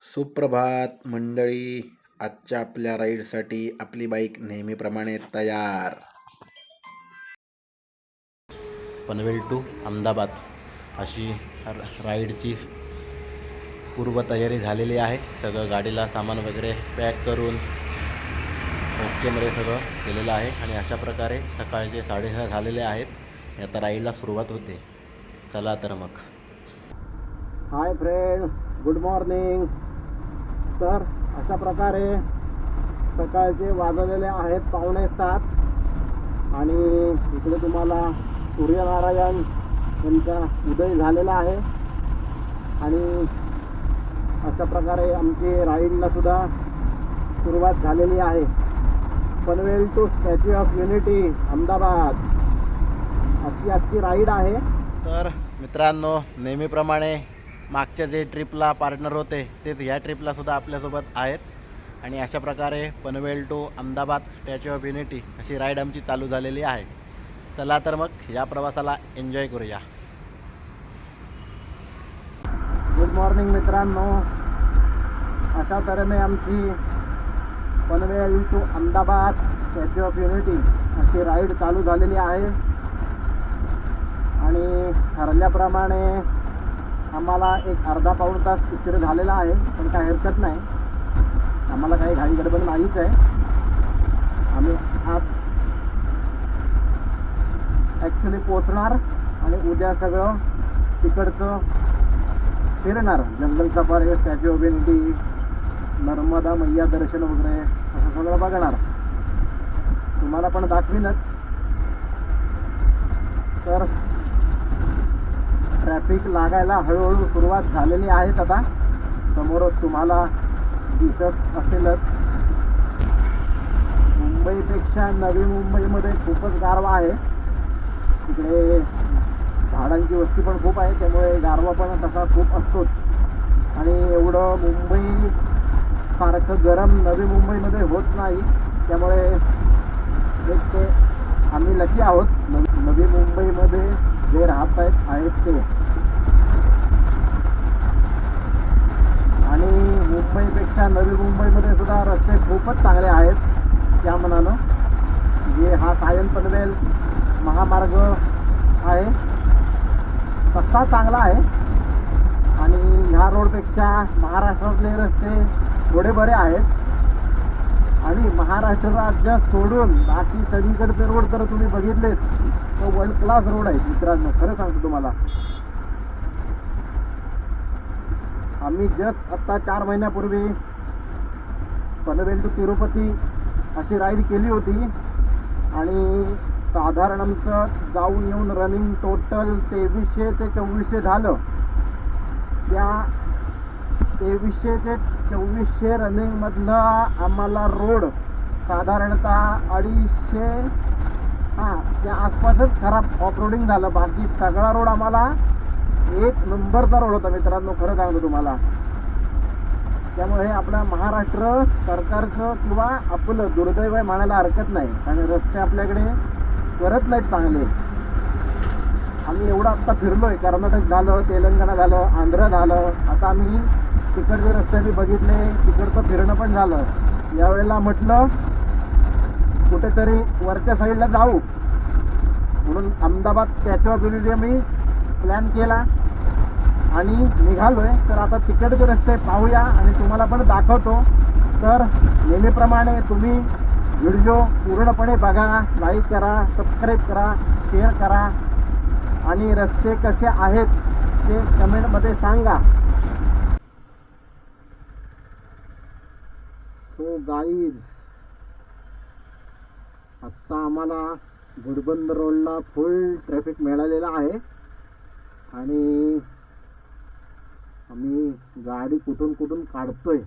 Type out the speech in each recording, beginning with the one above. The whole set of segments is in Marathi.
सुप्रभात मंडळी. आजच्या आपल्या राईडसाठी आपली बाईक नेहमीप्रमाणे तयार. पनवेल टू अहमदाबाद अशी राईडची पूर्वतयारी झालेली आहे. सगळं गाडीला सामान वगैरे पॅक करून ओकेमध्ये सगळं केलेलं आहे आणि अशा प्रकारे सकाळचे 6:30 झालेले आहेत. आता राईडला सुरुवात होते. चला तर मग. Hi friend, good morning. तर अशा प्रकारे सकाळचे वाजलेले आहेत 6:45 आणि इकडे तुम्हाला सूर्यनारायण यांचा उदय झालेला आहे आणि अशा प्रकारे आमची राईडला सुद्धा सुरुवात झालेली आहे. Panvel to statue of unity Ahmedabad अशी आजची राईड आहे. तर मित्रांनो, नेहमीप्रमाणे मागच्या जे ट्रिपला पार्टनर होते तेच ह्या ट्रिपला सुद्धा आपल्यासोबत आहेत आणि अशा प्रकारे Panvel to Ahmedabad statue of unity अशी राईड आमची चालू झालेली आहे. चला तर मग या प्रवासाला एन्जॉय करूया. गुड मॉर्निंग मित्रांनो. अशा तऱ्हेने आमची Panvel to Ahmedabad statue of unity अशी राईड चालू झालेली आहे आणि ठरल्याप्रमाणे आम्हाला एक अर्धा पाऊण तास उशीर झालेला आहे, पण काही हरकत नाही. आम्हाला काही घाई गडबड नाहीच आहे. आम्ही आज ॲक्च्युली पोचणार आणि उद्या सगळं तिकडचं फिरणार. जंगल safari, statue of unity, Narmada मैया दर्शन वगैरे असं सगळं बघणार. तुम्हाला पण दाखवीनच. तर ट्रॅफिक लागायला हळूहळू सुरुवात झालेली आहे. आता समोरच तुम्हाला दिसत असेलच. मुंबईपेक्षा नवी मुंबईमध्ये खूपच गारवा आहे. तिकडे झाडांची वस्ती पण खूप आहे, त्यामुळे गारवा पण तसा खूप असतोच आणि एवढं मुंबई सारखं गरम नवी मुंबईमध्ये होत नाही. त्यामुळे एक ते आम्ही लकी आहोत नवी मुंबईमध्ये जे राहत आहेत ते. आणि मुंबईपेक्षा नवी मुंबईमध्ये सुद्धा रस्ते खूपच चांगले आहेत. त्या मनानं जे हा सायन पनवेल महामार्ग आहे तसा चांगला आहे आणि ह्या रोडपेक्षा महाराष्ट्रातले रस्ते थोडे बरे आहेत. आणि महाराष्ट्र राज्य सोडून बाकी सगळीकडचे रोड तर तुम्ही बघितलेच तो वर्ल्ड क्लास रोड आहे मित्रांनो. खरं सांगतो तुम्हाला. आम्ही जस्ट आत्ता 4 महिन्यापूर्वी पनवेल टू तिरुपती अशी राईड केली होती आणि साधारण आमचं जाऊन येऊन रनिंग टोटल 2300 ते 2400 झालं. त्या 2300 ते 2400 रनिंगमधलं आम्हाला रोड साधारणतः 250 त्या आसपासच खराब ऑफरोडिंग झालं. बाकी सगळा रोड आम्हाला एक नंबरचा रोड होता मित्रांनो. खरं सांगतो तुम्हाला. त्यामुळे आपल्या महाराष्ट्र सरकारचं किंवा आपलं दुर्दैव आहे म्हणायला हरकत नाही, कारण रस्ते आपल्याकडे करत नाहीत चांगले. आम्ही एवढं आत्ता फिरलोय. कर्नाटक झालं, तेलंगणा झालं, आंध्र झालं. आता आम्ही तिकडचे रस्ते बी बघितले, तिकडचं फिरणं पण झालं. यावेळेला म्हटलं कुठेतरी वरच्या साईडला जाऊ म्हणून अहमदाबाद स्टॅच्यू ऑफ युनिटी आम्ही प्लॅन केला आणि निघालोय. तर आता तिकडचे रस्ते पाहूया आणि तुम्हाला पण दाखवतो. तर नेहमीप्रमाणे तुम्ही व्हिडिओ पूर्णपणे बघा, लाईक करा, सबस्क्राईब करा, शेअर करा आणि रस्ते कसे आहेत ते कमेंटमध्ये सांगा. सो गाईज, आत्ता आम्हाला घोडबंदर रोडला फुल ट्रॅफिक मिळालेला आहे आणि आम्ही गाडी कुठून कुठून काढतोय.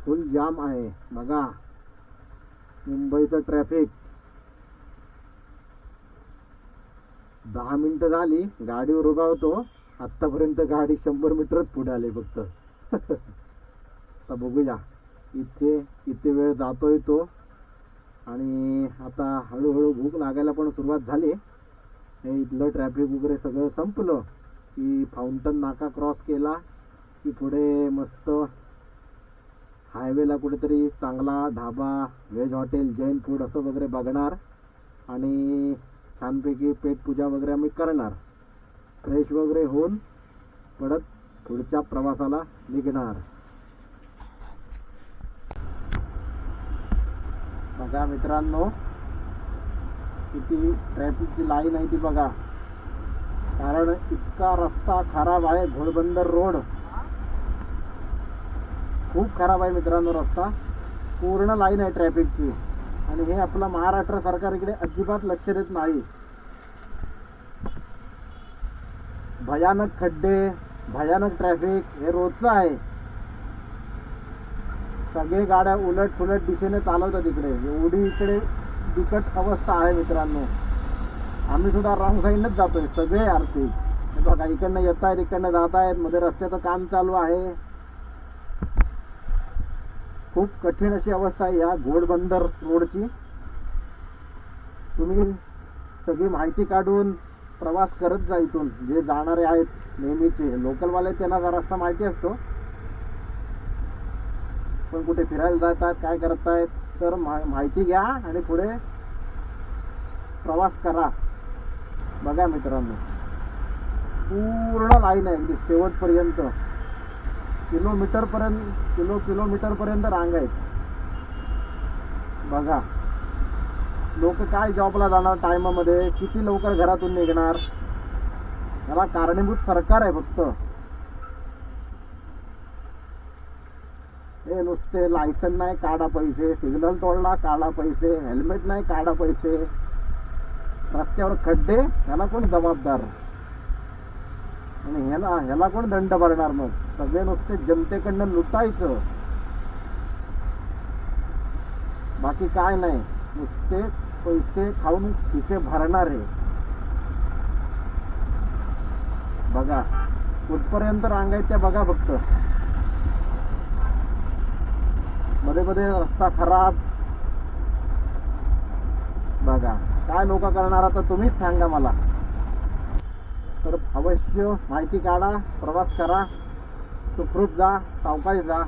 फुल जाम आहे बघा मुंबईचं ट्रॅफिक. 10 मिनिटं झाली गाडीवर उभा होतो. आत्तापर्यंत गाडी 100 मीटरच पुढे आली फक्त. आता बघूया, इथे वेळ जातोय तो आणि आता हळूहळू भूक लागायला पण सुरुवात झाली. हे इथलं ट्रॅफिक वगैरे सगळं संपलं की फाउंटन नाका क्रॉस केला की पुढे मस्त हायवेला कुठेतरी चांगला dhaba, veg hotel, Jain food असं वगैरे बघणार आणि छानपैकी पेटपूजा वगैरे आम्ही करणार. फ्रेश वगैरे होऊन परत पुढच्या प्रवासाला निघणार. बघा मित्रांनो, किती ट्रॅफिकची लाईन आहे ती बघा. कारण इतका रस्ता खराब आहे. घोडबंदर रोड खूप खराब आहे मित्रांनो. रस्ता पूर्ण लाईन आहे ट्रॅफिकची. आणि हे आपलं महाराष्ट्र सरकार इकडे अजिबात लक्ष देत नाही. भयानक खड्डे, भयानक ट्रॅफिक हे रोजचं आहे. सगळे गाड्या उलट सुलट दिशेने चालवतात इकडे. एवढी इकडे बिकट अवस्था आहे मित्रांनो. आम्ही सुद्धा रॉंग साईडनंच जातोय सगळे आरती. हे बघा, इकडनं येत आहेत, इकडनं जात आहेत, मध्ये रस्त्याचं काम चालू आहे. खूप कठीण अशी अवस्था आहे या घोडबंदर रोडची. तुम्ही सगळी माहिती काढून प्रवास करत जा इथून. जे जाणारे आहेत नेहमीचे लोकलवाले त्यांना हा रस्ता माहिती असतो, पण कुठे फिरायला जात आहेत, काय करत आहेत, तर माहिती घ्या आणि पुढे प्रवास करा. बघा मित्रांनो, पूर्ण लाईन आहे अगदी शेवटपर्यंत. किलोमीटर पर्यंत रांग आहेत. बघा, लोक काय जॉबला जाणार टायमामध्ये, किती लवकर घरातून निघणार, याला कारणीभूत सरकार आहे फक्त. हे नुसते लायसन नाही काढा पैसे, सिग्नल तोडला काढा पैसे, हेल्मेट नाही काढा पैसे, रस्त्यावर खड्डे, ह्याला कोण जबाबदार आणि ह्याला कोण दंड भरणार? मग सगळे नुसते जनतेकडनं लुटायचं, बाकी काय नाही. नुसते पैसे खाऊन खिसे भरणारे. बघा कुठपर्यंत रांगायच्या बघा फक्त. मध्ये मध्ये रस्ता खराब. बघा काय लोक करणार आता तुम्हीच सांगा मला. तर अवश्य माहिती काढा, प्रवास करा, सुखरूप जा, सावकाश जा.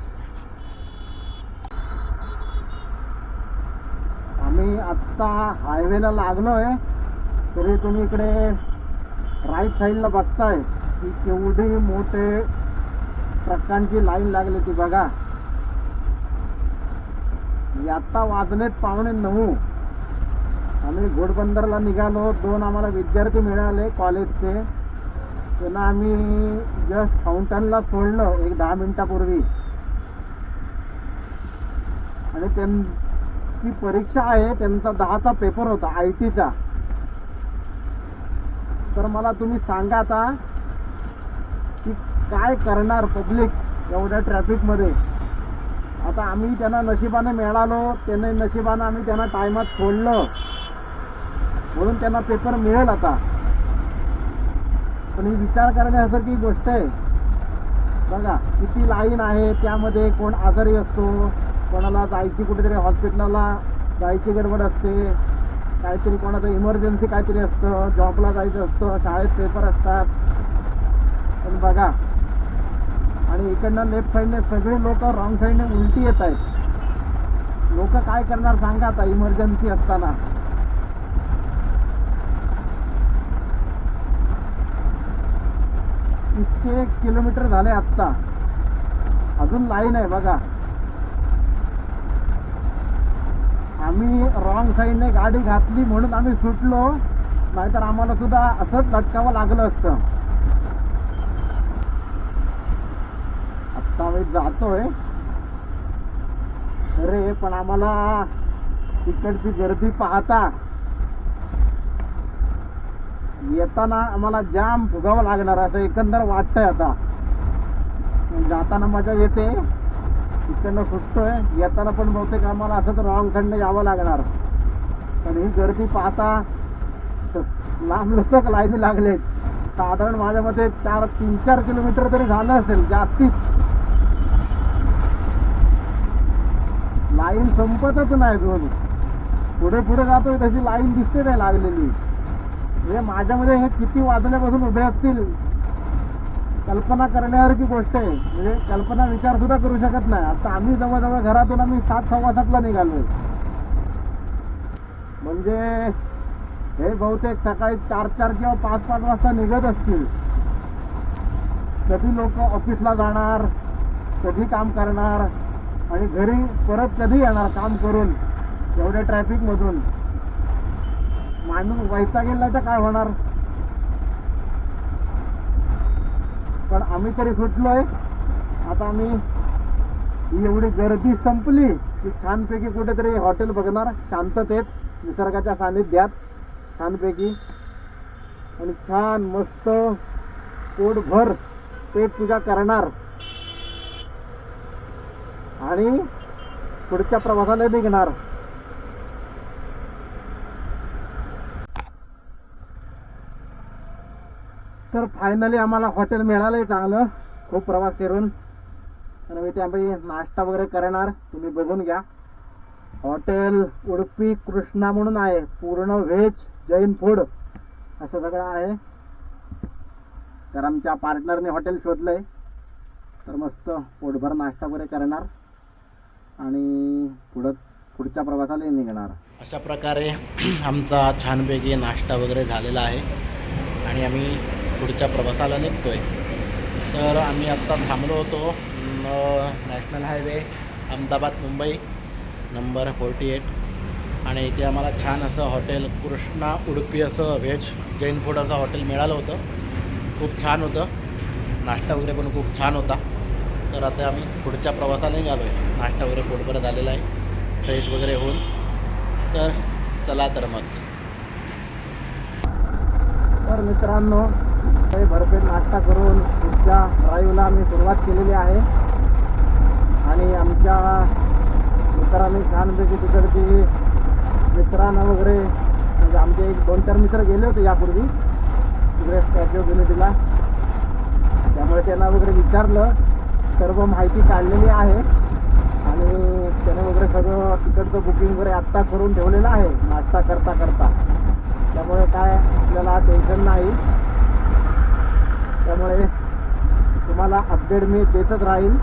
आम्ही आत्ता हायवेला लागलोय, तरी तुम्ही इकडे राईट साईडला बघताय की केवढी मोठे ट्रकांची लाईन लागली ती बघा. आता वाजलेत 8:45. आम्ही घोडबंदरला निघालो. 2 आम्हाला विद्यार्थी मिळाले कॉलेजचे. त्यांना आम्ही जस्ट फाउंटनला सोडलं एक 10 मिनिटापूर्वी. आणि त्यांची परीक्षा आहे, त्यांचा 10चा पेपर होता IT चा. तर मला तुम्ही सांगा आता की काय करणार पब्लिक एवढ्या ट्रॅफिकमध्ये. आता आम्ही त्यांना नशिबाने मिळालो, त्यांनी नशिबानं आम्ही त्यांना टायमात सोडलं म्हणून त्यांना पेपर मिळेल आता. पण ही विचार करण्यासारखी गोष्ट आहे. बघा किती लाईन आहे. त्यामध्ये कोण आजारी असतो, कोणाला जायची कुठेतरी हॉस्पिटलला जायची गडबड असते, काहीतरी कोणाचं इमर्जन्सी काहीतरी असतं, जॉबला जायचं असतं, शाळेत पेपर असतात. पण बघा, आणि इकडनं लेफ्ट साईडने सगळे लोक रॉंग साईडने उलटी येत आहेत. लोक काय करणार सांगा आता इमर्जन्सी असताना. इतके किलोमीटर झाले आत्ता, अजून लाईन आहे बघा. आम्ही रॉंग साईडने गाडी घातली म्हणून आम्ही सुटलो, नाहीतर आम्हाला सुद्धा असंच लटकावं लागलं असतं. आत्ता आम्ही जातोय अरे, पण आम्हाला तिकडची गर्दी पाहता येताना आम्हाला जाम फुगावं लागणार असं एकंदर वाटतंय. आता जाताना मजा येते, इकडनं सुटतोय, येताना पण बहुतेक आम्हाला असंच रॉंग खंड यावं लागणार. पण ही गर्दी पाहता लांब लचक लाईनी लागलेत. साधारण माझ्या मते 3-4 किलोमीटर तरी झालं असेल जास्तीत. लाईन संपतच नाही. दोन पुढे पुढे जातोय तशी लाईन दिसते नाही लागलेली. म्हणजे माझ्यामध्ये हे किती वाजल्यापासून उभे असतील कल्पना करण्यासारखी गोष्ट आहे. म्हणजे कल्पना विचार सुद्धा करू शकत नाही. आता आम्ही जवळजवळ घरातून आम्ही 7:15 निघालोय. म्हणजे हे बहुतेक सकाळी 4 किंवा 5 वाजता निघत असतील. कधी लोक ऑफिसला जाणार, कधी काम करणार आणि घरी परत कधी येणार काम करून एवढ्या ट्रॅफिक मधून. माणूस वैतागेल तर काय होणार. पण आम्ही तरी सुटलोय. आता आम्ही ही एवढी गर्दी संपली की छानपैकी कुठेतरी हॉटेल बघणार, शांततेत, निसर्गाच्या सानिध्यात छानपैकी, आणि छान मस्त पोटभर पेट पूजा करणार आणि पुढच्या प्रवासाला निघणार. तर फायनली आम्हाला हॉटेल मिळालंय चांगलं, खूप प्रवास करून. आणि मी त्यामध्ये नाश्ता वगैरे करणार, तुम्ही बघून घ्या. हॉटेल उडुपी कृष्णा म्हणून आहे, पूर्ण व्हेज जैन फूड असं सगळं आहे. तर आमच्या पार्टनरने हॉटेल शोधलंय, तर मस्त पोटभर नाश्ता वगैरे करणार आणि पुढच्या प्रवासाला निघणार. अशा प्रकारे आमचा छानपैकी नाश्ता वगैरे झालेला आहे आणि आम्ही पुढच्या प्रवासाला निघतोय. तर आम्ही आत्ता थांबलो होतो national highway Ahmedabad Mumbai number 48, आणि इथे आम्हाला छान असं हॉटेल कृष्णा उडुपी असं व्हेज जैन फूड असं हॉटेल मिळालं होतं. खूप छान होतं, नाश्ता वगैरे पण खूप छान होता. तर आता आम्ही पुढच्या प्रवासाला निघालो आहे. नाश्ता वगैरे पोटभर झालेला आहे, फ्रेश वगैरे होऊन. तर चला तर मग. तर मित्रांनो, काही भरपेट नाश्ता करून पुढच्या ड्राईव्हला आम्ही सुरुवात केलेली आहे. आणि आमच्या मित्रांनी छानपैकी तिकडची मित्रांना वगैरे, म्हणजे आमचे 2-4 मित्र गेले होते यापूर्वी तिकडे स्टॅच्यू ऑफ युनिटीला. त्यामुळे त्यांना वगैरे विचारलं, सर्व माहिती काढलेली आहे आणि त्याने वगैरे सगळं तिकडचं बुकिंग वगैरे आत्ता करून ठेवलेलं आहे नाश्ता करता करता. त्यामुळे काय आपल्याला टेन्शन नाही. त्यामुळे तुम्हाला अपडेट मी देतच राहील.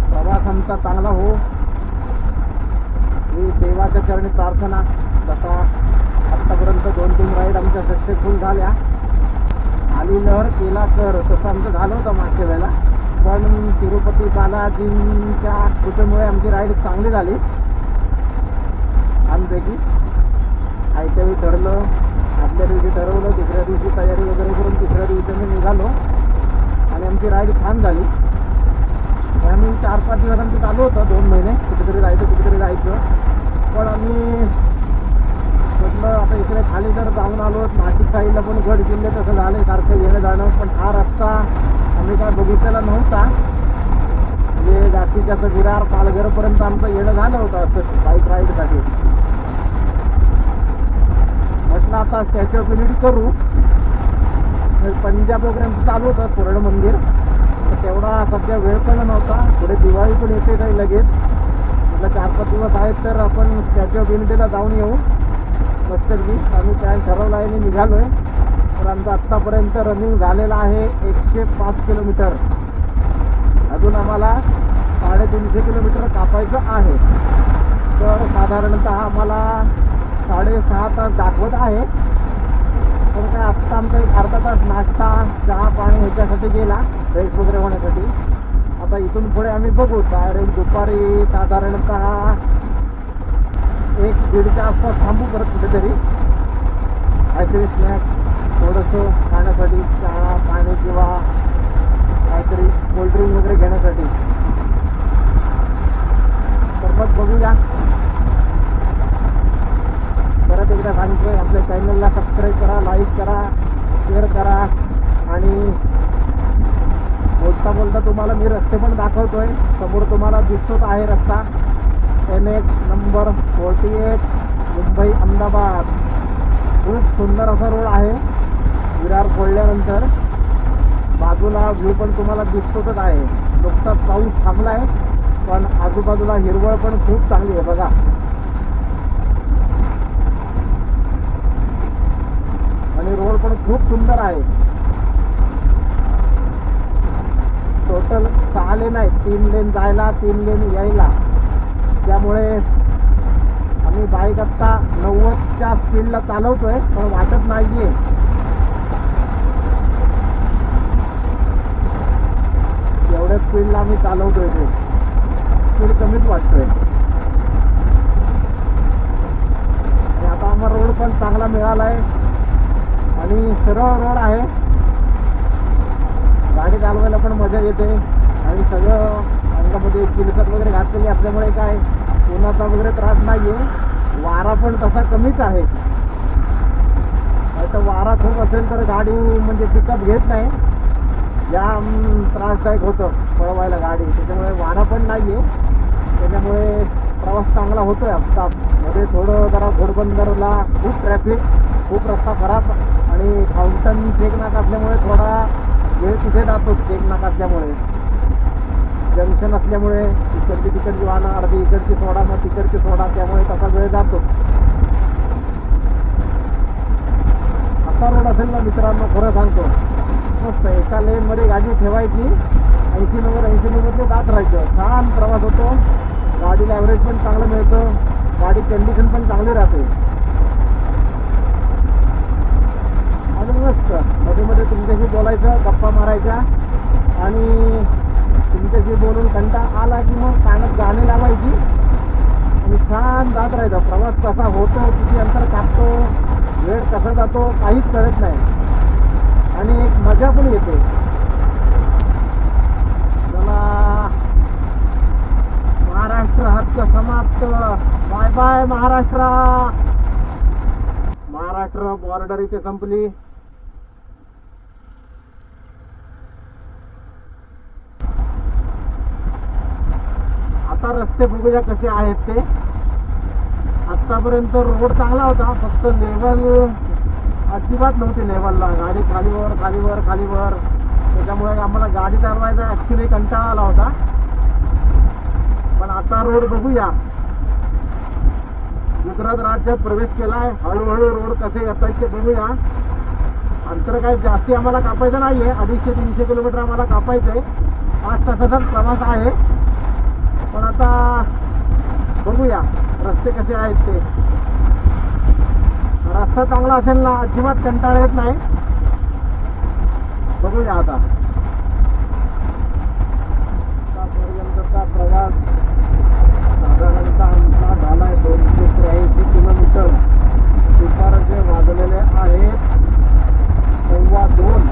प्रवास आमचा चांगला हो ही देवाच्या चरणी प्रार्थना. जसा आत्तापर्यंत 2-3 राईड आमच्या सक्सेसफुल झाल्या. आली लहर केला कर तसं आमचं झालं होतं मागच्या वेळेला. पण तिरुपती बालाजींच्या कृपेमुळे आमची राईड चांगली झाली छानपैकी. आयत्या वेळी ठरलं, आदल्या दिवशी ठरवलं, दुसऱ्या दिवशी तयारी वगैरे करून तिसऱ्या दिवशी मी निघालो आणि आमची राईड छान झाली. आम्ही 4-5 दिवस आमची चालू होतं, 2 महिने कुठेतरी जायचं. पण आम्ही म्हटलं आता इकडे खाली जर जाऊन आलो, नाशिक साईडला पण गड किल्ले तसं झालं सारखं येणं जाणं. पण हा रस्ता आम्ही काय बघितलेला नव्हता. म्हणजे जास्तीत जास्त विरार पालघरपर्यंत आमचं येणं झालं होतं असं बाईक राईडसाठी. म्हटलं आता स्टॅच्यू ऑफ युनिटी करू. पंजाब वगैरे चालू होतं सुवर्ण मंदिर, तर तेवढा सध्या वेळ पण नव्हता. पुढे दिवाळी पण येते काही लगेच. म्हटलं 4-5 दिवस आहेत तर आपण स्टॅच्यू ऑफ युनिटीला जाऊन येऊ मस्तपैकी. आम्ही प्लॅन ठरवला आहे आणि निघालो आहे. तर आमचं आत्तापर्यंत रनिंग झालेलं आहे 105 किलोमीटर. अजून आम्हाला 350 किलोमीटर कापायचं आहे. तर साधारणतः आम्हाला 6.5 तास दाखवत आहे. पण काय आत्ता आमचा 1 अर्धा तास नाश्ता चहा पाणी ह्याच्यासाठी गेला, फ्रेश वगैरे होण्यासाठी. आता इथून पुढे आम्ही बघू. डायरेक्ट दुपारी साधारणतः 1-1:30च्या आसपास थांबू परत कुठेतरी काहीतरी स्नॅक्स थोडंसं खाण्यासाठी, चहा पाणी किंवा काहीतरी कोल्ड्रिंक वगैरे घेण्यासाठी. तर मग बघूया. परत एकदा सांगतोय, आपल्या चॅनलला सबस्क्राईब करा, लाईक करा, शेअर करा. आणि बोलता बोलता तुम्हाला मी रस्ते पण दाखवतोय. समोर तुम्हाला दिसतोच आहे रस्ता, NH नंबर 48 मुंबई अहमदाबाद. खूप सुंदर असा रोड आहे. विरार फोडल्यानंतर बाजूला व्ह्यू पण तुम्हाला दिसतोच आहे. नुकताच पाऊस थांबलाय पण आजूबाजूला हिरवळ पण खूप चांगली आहे बघा. आणि रोड पण खूप सुंदर आहे. टोटल 6 लेन आहेत, 3 लेन जायला 3 लेन यायला. त्यामुळे आम्ही बाईक आत्ता 90च्या स्पीडला चालवतोय, पण वाटत नाहीये. एवढ्या स्पीडला आम्ही चालवतोय, ते स्पीड कमीच वाटतोय. आणि आता आम्हाला रोड पण चांगला मिळाला आहे आणि सरळ रोड आहे. गाडी चालवायला पण मजा येते आणि सगळं अंगामध्ये चिलखत वगैरे घातलेली असल्यामुळे काय उन्हाचा वगैरे त्रास नाहीये. वारा पण तसा कमीच आहे. आता वारा खूप असेल तर गाडी म्हणजे पिकअप घेत नाही, जाम त्रासदायक होतं पळवायला गाडी. त्याच्यामुळे वारा पण नाहीये, त्याच्यामुळे प्रवास चांगला होतोय. आत्ता मध्ये थोडं जरा घोडबंदरला खूप ट्रॅफिक, खूप रस्ता खराब आणि फाउंटन चेक नाका असल्यामुळे थोडा वेळ तिथे जातो. चेक नाका असल्यामुळे, जंक्शन असल्यामुळे इकडची तिकडची वाहनं अर्धी इकडची सोडा मग तिकडची सोडा, त्यामुळे तसा वेळ जातो. असा रोड असेल ना मित्रांनो, खरं सांगतो मस्त. एका लेनमध्ये गाडी ठेवायची, 80-90 जात राहायचं, छान प्रवास होतो. गाडीला ॲव्हरेज पण चांगलं मिळतं, गाडी कंडिशन पण चांगली राहते आणि मस्त मध्ये मध्ये तुमच्याशी बोलायचं, गप्पा मारायच्या आणि तुमच्याशी बोलून कंटाळा आला की मग कानात गाणी लावायची आणि छान जात राहायचा. प्रवास कसा होतो, किती अंतर कापतो, वेळ कसा जातो काहीच कळत नाही आणि एक मजा पण येते. चला, महाराष्ट्र हक्क समाप्त. Bye bye Maharashtra. Maharashtra border इथे संपली. आता रस्ते बघूया कसे आहेत ते. आतापर्यंत रोड चांगला होता, फक्त लेवल अजिबात नव्हती. लेवलला गाडी खालीवर खालीवर खालीवर, त्याच्यामुळे आम्हाला गाडी चालवायचा ॲक्च्युली कंटाळा आला होता. पण आता रोड बघूया. गुजरात राज्यात प्रवेश केलाय, हळूहळू रोड कसे येतात ते बघूया. अंतर काही जास्ती आम्हाला कापायचं नाहीये, 250-300 किलोमीटर आम्हाला कापायचंय. 5 तासाचाच प्रवास आहे. पण आता बघूया रस्ते कसे आहेत ते. रस्ता चांगला असेल ना अजिबात कंटाळा येत नाही. बघूया आता. आतापर्यंतचा प्रवास साधारणतः आमचा झालाय 283 किलोमीटर. दुपारचे वाजलेले आहेत 2:15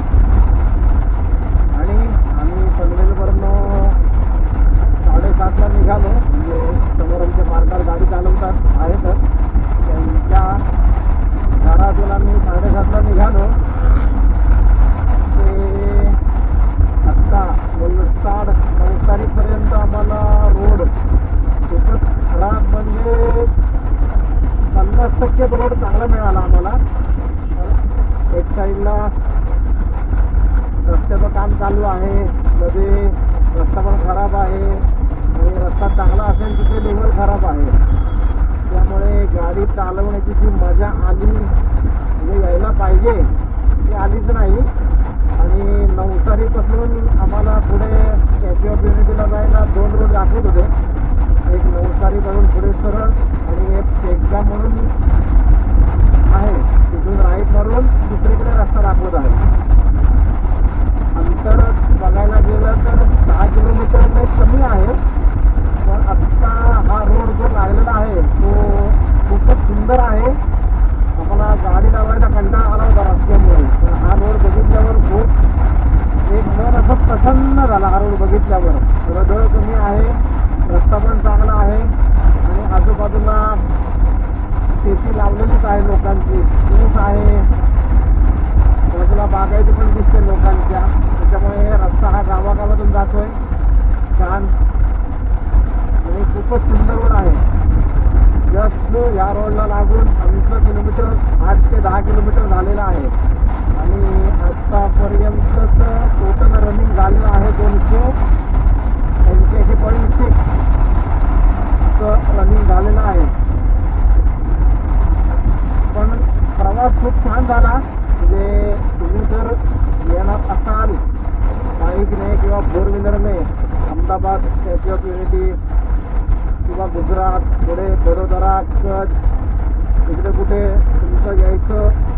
आणि आम्ही पनवेलवरनं 7:30ला निघालो. म्हणजे समोर आमच्या मार्गावर गाडी चालवतात आहेतच, त्यांच्या घरातून आम्ही 7:30ला निघालो. ते आत्ता 9 तारीखपर्यंत आम्हाला रोड खूपच खराब, म्हणजे 50% रोड चांगला मिळाला आम्हाला. एक साईडला रस्त्याचं काम चालू आहे, मध्ये रस्ता पण खराब आहे आणि रस्ता चांगला असेल तिथे लेवल खराब आहे. त्यामुळे गाडी चालवण्याची जी मजा आली म्हणजे यायला पाहिजे ती आलीच नाही. आणि नवसारीपासून आम्हाला पुढे स्टॅच्यू ऑफ युनिटीला जायला 2 रोड दाखवत होते. एक नवसारीपासून पुढे सरळ आणि एक टेकगा म्हणून आहे, तिथून राईट मारून दुसरीकडे रस्ता दाखवत आहे. अंतर बघायला गेलं तर 6 किलोमीटर कमी आहे. पण आत्ता हा रोड जो लागलेला आहे तो खूपच सुंदर आहे. आम्हाला गाडी लावायचा कंटाळा आला होता रस्त्यामुळे, पण हा रोड बघितल्यावर खूप एक मन असं प्रसन्न झाला. हा रोड बघितल्यावर रदळ कमी आहे, रस्ता पण चांगला आहे आणि आजूबाजूला शेती लावलेलीच आहे लोकांची, ऊस आहे, बाजूला बागायती पण दिसते लोकांच्या. त्याच्यामुळे रस्ता हा गावागावातून जातोय छान आणि खूपच सुंदर रोड आहे. जस्ट या रोडला लागून आमचं किलोमीटर 8 ते 10 किलोमीटर झालेलं आहे आणि आत्तापर्यंतचं टोटल रनिंग झालेलं आहे 288.6 रनिंग झालेलं आहे. पण प्रवास खूप छान झाला. म्हणजे तुम्ही जर येणार असाल बाईकने किंवा फोर व्हीलरने अहमदाबाद स्टॅच्यू ऑफ युनिटी किंवा गुजरात पुढे बडोदरा कच्छ इकडे कुठे तुमचं यायचं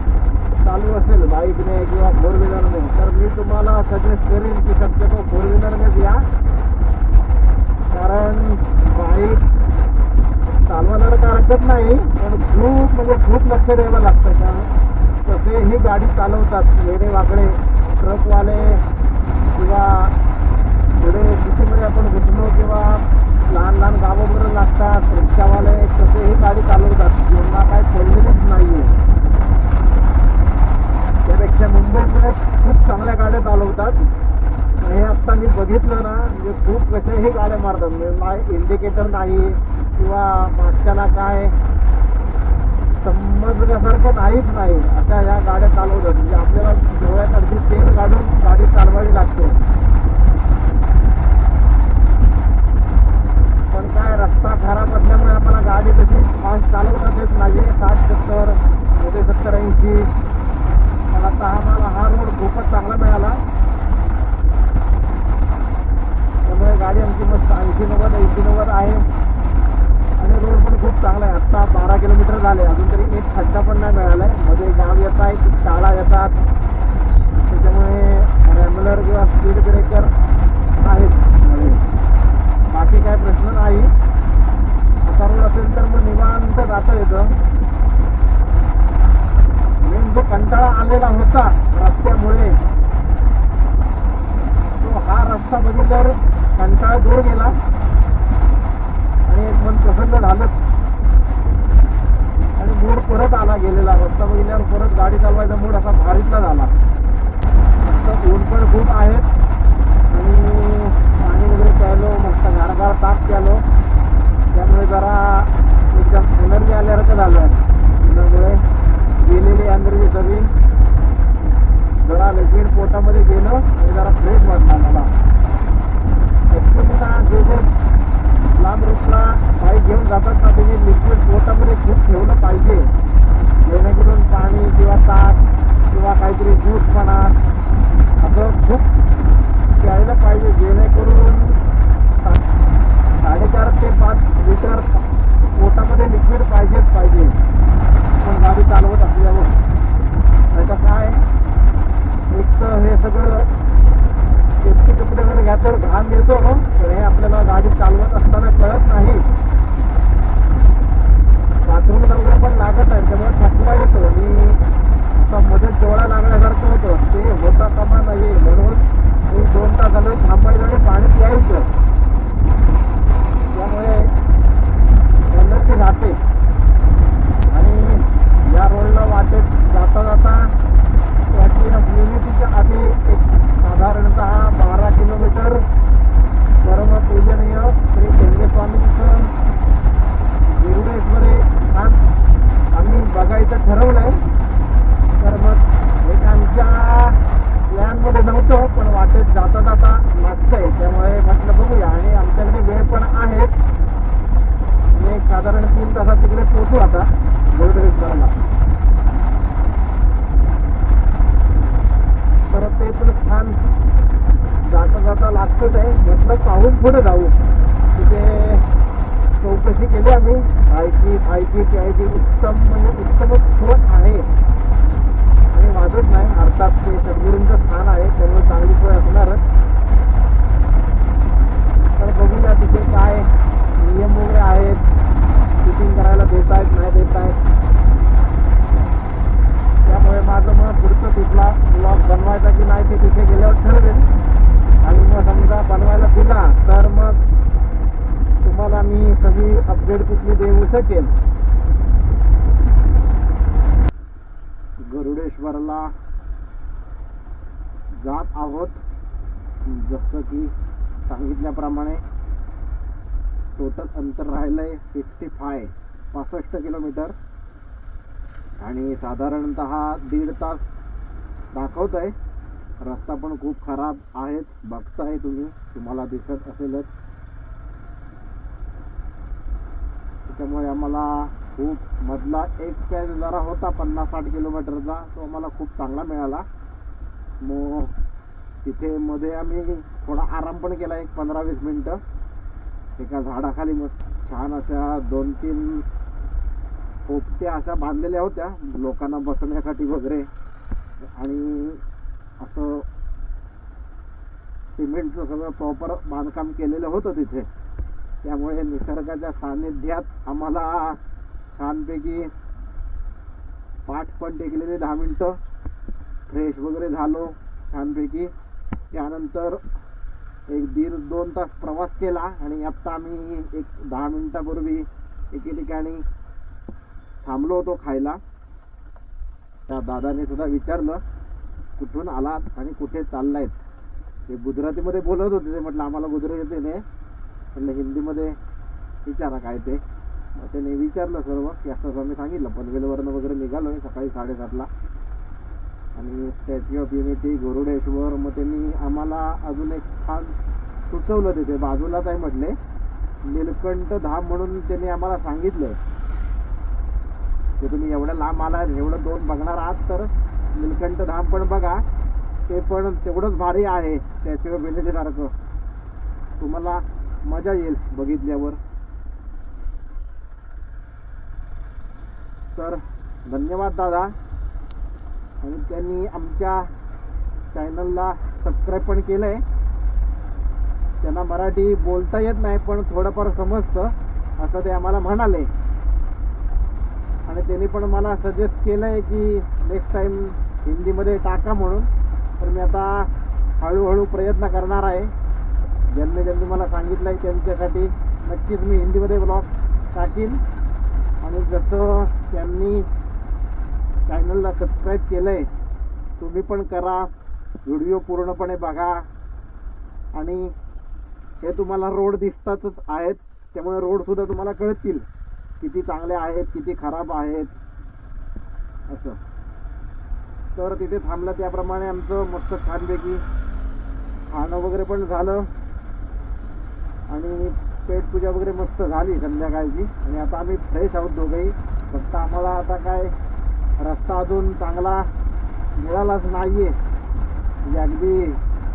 चालू असेल बाईकने किंवा फोर व्हीलरने तर मी तुम्हाला सजेस्ट करेन की शक्यतो फोर व्हीलरनेच या. कारण बाईक चालवायला तर हरकत नाही पण खूप लक्ष द्यावं लागतं. कारण तसे ही गाडी चालवतात वेडे वाकडे ट्रकवाले किंवा पुढे सिटीमध्ये आपण घुसलो किंवा लहान लहान गावं वगैरे लागतात रिक्षावाले तसे ही गाडी चालवतात. त्यांना काय खोललेलीच नाही आहे. त्यापेक्षा मुंबईमध्ये खूप चांगल्या गाड्या चालवतात. हे आत्ता मी बघितलं ना म्हणजे खूप कसेही गाड्या मारतात. इंडिकेटर नाही किंवा मागच्याला काय समजण्यासारखं नाहीच नाही अशा या गाड्या चालवतात. म्हणजे आपल्याला डोळ्यात अगदी तेल काढून गाडी चालवावी लागते. पण काय रस्ता खराब असल्यामुळे आम्हाला गाडी तशी फास्ट चालवतात येत नाही. 60-70 मध्ये 70-80 पण आता आम्हाला हा रोड खूपच चांगला मिळाला. त्यामुळे गाडी आमची मस्त 80-90 आहे आणि रोड पण खूप चांगला आहे. आत्ता 12 किलोमीटर झाले अजून तरी एक खड्डा पण नाही मिळाला आहे. मध्ये गाव येत आहे शाळा येतात त्याच्यामुळे रॅम्बलर किंवा स्पीड ब्रेकर आहेत मध्ये. बाकी काय प्रश्न नाही. असा रोड असेल तर मग निवांत जाता येतं. मेन जो कंटाळा आलेला होता रस्त्यामुळे तो हा रस्ता बघितल्यावर कंटाळा दूर गेला आणि एक मन प्रसन्न झालं आणि मूड परत आला. गेलेला रस्ता बघितल्यावर परत गाडी चालवायचा मूड असा भारीतला झाला. मस्त ऊन पण खूप आहेत आणि पाणी वगैरे प्यायलो मस्त गारगार ताक प्यालो त्यामुळे जरा एकदम एनर्जी आल्यासारखं झालं आहे. त्यामुळे गेलेली एनर्जी सगळी जरा लिक्विड पोटामध्ये गेलं आणि जरा फ्रेश वाटला मला. जे जे लांब रूटला बाईक घेऊन जातात ना तुम्ही लिक्विड पोटामध्ये खूप ठेवलं पाहिजे जेणेकरून पाणी किंवा ताक किंवा काहीतरी ज्यूस म्हणा असं खूप प्यायला पाहिजे जेणेकरून 4.5 ते 5 लिटर पोटामध्ये लिक्विड पाहिजेच पाहिजे पण गाडी चालवत असल्यावर. त्याचं काय एक तर हे सगळं सेफ्टी कपडे वगैरे घ्यायचं घाम येतो तर हे आपल्याला गाडी चालवत असताना कळत नाही. बाथरूमला वगैरे पण लागत आहे त्यामुळे थकवा येतो आणि आता मध्ये डोळा लागण्यासारखं होतं ते होता कामा नाही. म्हणून मी 2 तास झाले थांबायचं आणि पाणी प्यायचं त्यामुळे एनर्जी राहते. आणि या रोडला वाटेत जाता जाता युनिटीच्या आधी एक साधारणतः 12 किलोमीटर परम पूजनीय श्री केंद्रेस्वामींचं गिरुडेश्वरी स्थान आम्ही बघायचं ठरवलंय. तर मग एक आमच्या प्लॅनमध्ये नव्हतं पण वाटेत जाता जाता लागतंय त्यामुळे म्हटलं बघूया. आणि आमच्याकडे वेळ पण आहे एक साधारण 3 तासात तिकडे पोहोचू आता गिरुडेश्वरला. तर ते पण छान जाता जाता लागतच आहे. म्हटलं पाहून पुढे जाऊ. तिथे चौकशी केली आम्ही खायची प्यायची उत्तम म्हणजे उत्तमच सोय आहे आणि वाजत नाही. अर्थात ते सद्गुरूंचं स्थान आहे त्यामुळे चांगली सोय असणारच. तर बघूया तिथे काय नियम वगैरे आहेत शूटिंग करायला देत आहेत नाही देत आहेत. त्यामुळे माझं मग पुढचं तिथला ब्लॉग बनवायचा की नाही ते तिथे गेल्यावर ठरवेल. आणि मग समजा बनवायला दिला तर मग तुम्हाला मी सगळी अपडेट तिथली देऊ शकेल. गरुडेश्वरला जात आहोत. जसं की सांगितल्याप्रमाणे टोटल अंतर राहिलंय 65 किलोमीटर आणि साधारणतः 1.5 तास दाखवत आहे. रस्ता पण खूप खराब आहेत बघताय तुम्हाला दिसत असेलच. त्यामुळे आम्हाला खूप मधला एक पॅच जरा होता 50-60 किलोमीटरचा तो आम्हाला खूप चांगला मिळाला. मग तिथे मध्ये आम्ही थोडा आराम पण केला, एक 15-20 मिनटं एका झाडाखाली. मग छान अशा 2-3 पोपट्या अशा बांधलेल्या होत्या लोकांना बसण्यासाठी वगैरे, आणि असं सिमेंटचं सगळं प्रॉपर बांधकाम केलेलं होतं तिथे. त्यामुळे निसर्गाच्या सानिध्यात आम्हाला छानपैकी पाठ पण टेकलेले 10 मिनटं, फ्रेश वगैरे झालो छानपैकी. त्यानंतर एक 1.5-2 तास प्रवास केला आणि आत्ता आम्ही एक 10 मिनिटापूर्वी एके ठिकाणी थांबलो होतो खायला. त्या दादाने सुद्धा विचारलं कुठून आलात आणि कुठे चाललायत. ते गुजरातीमध्ये बोलत होते. ते म्हटलं आम्हाला गुजराती नाही, म्हटलं हिंदीमध्ये विचारा काय ते. मग त्याने विचारलं सर्व की असं आम्ही सांगितलं. पनवेलवरनं वगैरे निघालोय सकाळी 7:30ला आणि स्टॅच्यू ऑफ युनिटी, गरुडेश्वर. मग त्यांनी आम्हाला अजून एक स्थान सुचवलं तिथे बाजूलाच आहे म्हटले, नीलकंठ धाम म्हणून त्यांनी आम्हाला सांगितलंय. ते तुम्ही एवढ्या लांब आलात, एवढं 2 बघणार आहात तर नीलकंठ धाम पण बघा. ते पण तेवढंच भारी आहे स्टॅच्यू ऑफ युनिटी सारखं. तुम्हाला मजा येईल बघितल्यावर. तर धन्यवाद दादा. आणि त्यांनी आमच्या चॅनलला सबस्क्राईब पण केलंय. त्यांना मराठी बोलता येत नाही पण थोडंफार समजतं असं ते आम्हाला म्हणाले. आणि त्यांनी पण मला सजेस्ट केलंय की नेक्स्ट टाइम हिंदीमध्ये टाका म्हणून. तर मी आता हळूहळू प्रयत्न करणार आहे. ज्यांनी मला सांगितलं आहे त्यांच्यासाठी नक्कीच मी हिंदीमध्ये ब्लॉग टाकीन. आणि जसं त्यांनी चॅनलला सबस्क्राईब केलं आहे तुम्ही पण करा, व्हिडिओ पूर्णपणे बघा. आणि हे तुम्हाला रोड दिसतातच आहेत, त्यामुळे रोडसुद्धा तुम्हाला कळतील किती चांगले आहेत किती खराब आहेत असं. तर तिथे थांबलं त्याप्रमाणे आमचं मस्त छानपैकी खाणं वगैरे पण झालं आणि पेटपूजा वगैरे मस्त झाली संध्याकाळची. आणि आता आम्ही फ्रेश आहोत दोघंही. फक्त आम्हाला आता काय रस्ता अजून चांगला मिळालाच नाहीये. म्हणजे अगदी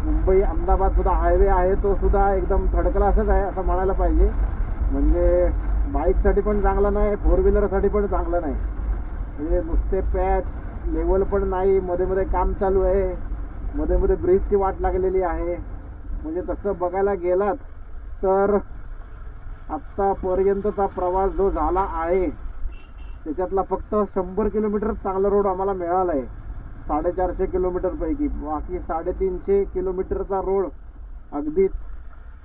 मुंबई अहमदाबाद सुद्धा हायवे आहे तो सुद्धा एकदम थडकलासच आहे असं म्हणायला पाहिजे. म्हणजे बाईकसाठी पण चांगला नाही, 4 व्हीलरसाठी पण चांगलं नाही. म्हणजे नुसते पॅच, लेवल पण नाही, मध्ये मध्ये काम चालू आहे, मध्ये मध्ये ब्रिजची वाट लागलेली आहे. म्हणजे तसं बघायला गेलात तर आत्तापर्यंतचा प्रवास जो झाला आहे त्याच्यातला फक्त 100 किलोमीटर चांगला रोड आम्हाला मिळाला आहे 450 किलोमीटरपैकी. बाकी 350 किलोमीटरचा रोड अगदीच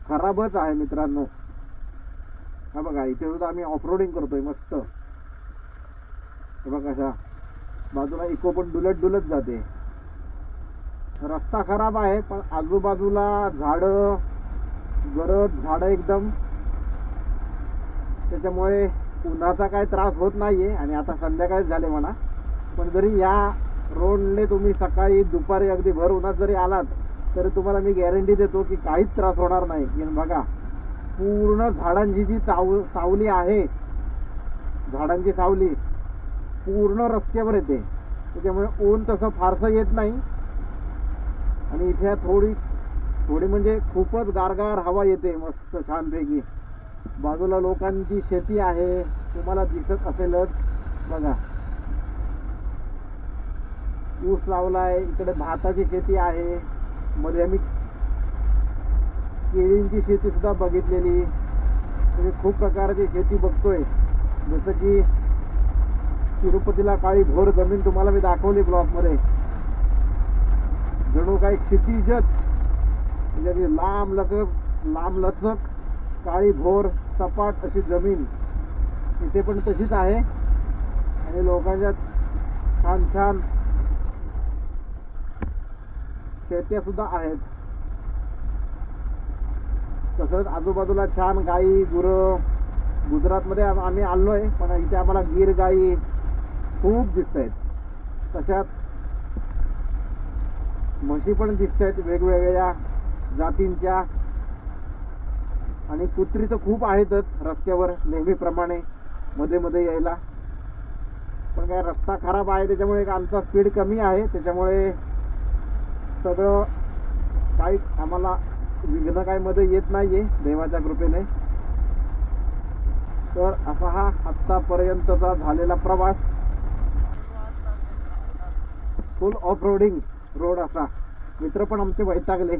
खराबच आहे मित्रांनो. हा बघा इथे सुद्धा आम्ही ऑफरोडिंग करतोय मस्त. हे बघा अशा बाजूला इको पण डुलत जाते. रस्ता खराब आहे पण आजूबाजूला झाडं, गरज झाडं एकदम, त्याच्यामुळे उन्हाचा काय त्रास होत नाहीये. आणि आता संध्याकाळी झाले म्हणा, पण जरी या रोडने तुम्ही सकाळी दुपारी अगदी भर उन्हात जरी आलात तरी तुम्हाला मी गॅरंटी देतो की काहीच त्रास होणार नाही. बघा पूर्ण झाडांची जी सावली आहे, झाडांची सावली पूर्ण रस्त्यावर येते, त्याच्यामुळे ऊन तसं फारसं येत नाही. आणि इथे थोडी म्हणजे खूपच गारगार हवा येते मस्त छानपैकी. बाजूला लोकांची शेती आहे, तुम्हाला दिसत असेलच बघा. ऊस लावलाय, इकडे भाताची शेती आहे, मध्ये आम्ही केळींची शेती सुद्धा बघितलेली. म्हणजे खूप प्रकारची शेती बघतोय. जसं की तिरुपतीला काळी भोर जमीन तुम्हाला मी दाखवली ब्लॉगमध्ये, जणू काही क्षितिजच म्हणजे लांब लचक काळी भोर सपाट अशी जमीन इथे पण तशीच आहे. आणि लोकांच्या छान छान शेत्या सुद्धा आहेत. तसंच आजूबाजूला छान गाई गुरं. गुजरातमध्ये आम्ही आलोय पण इथे आम्हाला गिर गाई खूप दिसत आहेत. तशात म्हशी पण दिसत आहेत वेगवेगळ्या जातींच्या. आणि कुत्री तर खूप आहेतच रस्त्यावर नेहमीप्रमाणे मध्ये मध्ये यायला. पण काय रस्ता खराब आहे त्याच्यामुळे आमचा स्पीड कमी आहे, त्याच्यामुळे सगळं काही आम्हाला विघ्न काही मध्ये येत नाहीये देवाच्या कृपेने. तर असा हा आत्तापर्यंतचा झालेला प्रवास, फुल ऑफ रोडिंग रोड असा. मित्र पण आमचे वैतागले.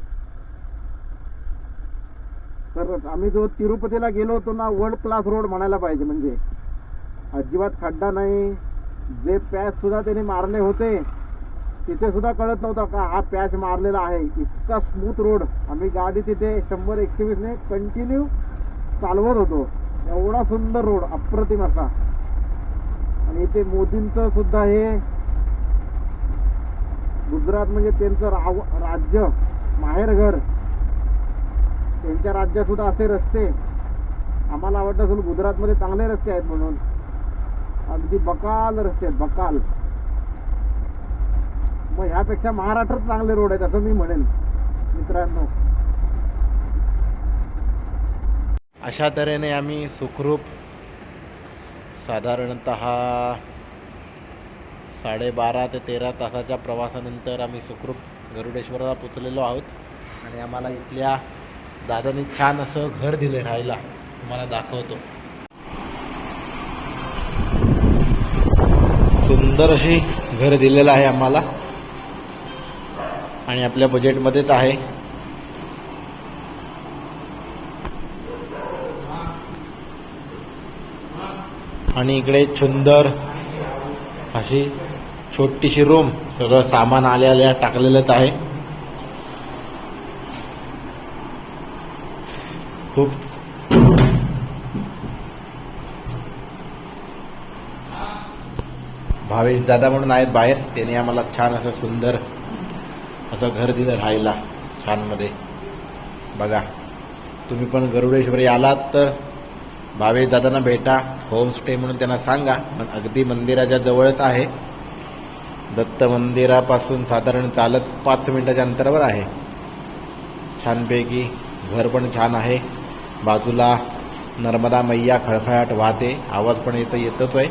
तर आम्ही जो तिरुपतीला गेलो होतो ना, वर्ल्ड क्लास रोड म्हणायला पाहिजे. म्हणजे अजिबात खड्डा नाही. जे पॅच सुद्धा त्याने मारले होते तिथे सुद्धा कळत नव्हतं का हा पॅच मारलेला आहे. इतका स्मूथ रोड. आम्ही गाडी तिथे 100-120 ने कंटिन्यू चालवत होतो. एवढा सुंदर रोड, अप्रतिम असा. आणि इथे मोदींचं सुद्धा हे गुजरात म्हणजे त्यांचं राज्य, माहेरघर. त्यांच्या राज्यात सुद्धा असे रस्ते. आम्हाला वाटतं असेल गुजरातमध्ये चांगले रस्ते आहेत म्हणून. अगदी बकाल रस्ते आहेत, बकाल. मग ह्यापेक्षा महाराष्ट्रात चांगले रोड आहेत असं मी म्हणेन मित्रांनो. अशा तऱ्हेने आम्ही सुखरूप साधारणतः 12.5 ते 13 तासाच्या प्रवासानंतर आम्ही सुखरूप गरुडेश्वरला पोचलेलो आहोत. आणि आम्हाला इथल्या दादांनी छान असं घर दिले राहायला. तुम्हाला दाखवतो. सुंदर अशी घर दिलेलं आहे आम्हाला आणि आपल्या बजेटमध्येच आहे. आणि इकडे सुंदर अशी छोटीशी रूम. सगळं सामान आल्या टाकलेलंच आहे. खूप भावेश दादा म्हणून आहेत बाहेर. त्याने आम्हाला छान असं सुंदर असं घर दिलं राहायला छान मध्ये. बघा, तुम्ही पण गरुडेश्वरी आलात तर भावेश दादांना भेटा. होमस्टे म्हणून त्यांना सांगा. पण अगदी मंदिराच्या जवळच आहे. दत्त मंदिरापासून साधारण चालत 5 मिनिटाच्या अंतरावर आहे. छानपैकी घर पण छान आहे. बाजूला नर्मदा मैया खळखळाट वाहते. आवाज पण येतच आहे.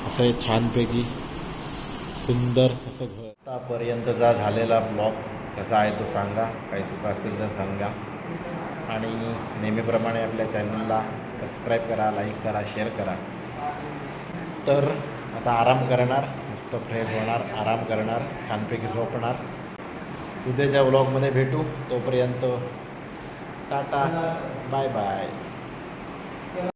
असं छानपैकी सुंदर असं घर. आतापर्यंतचा झालेला ब्लॉग कसा आहे तो सांगा. काही चुका असतील तर सांगा. आणि नेहमीप्रमाणे आपल्या चॅनलला सबस्क्राईब करा, लाईक करा, शेअर करा. तर आता आराम करणार, मस्त फ्रेश होणार, आराम करणार, छानपैकी झोपणार. उद्याच्या व्लॉगमध्ये भेटू. तोपर्यंत टाटा, बाय बाय.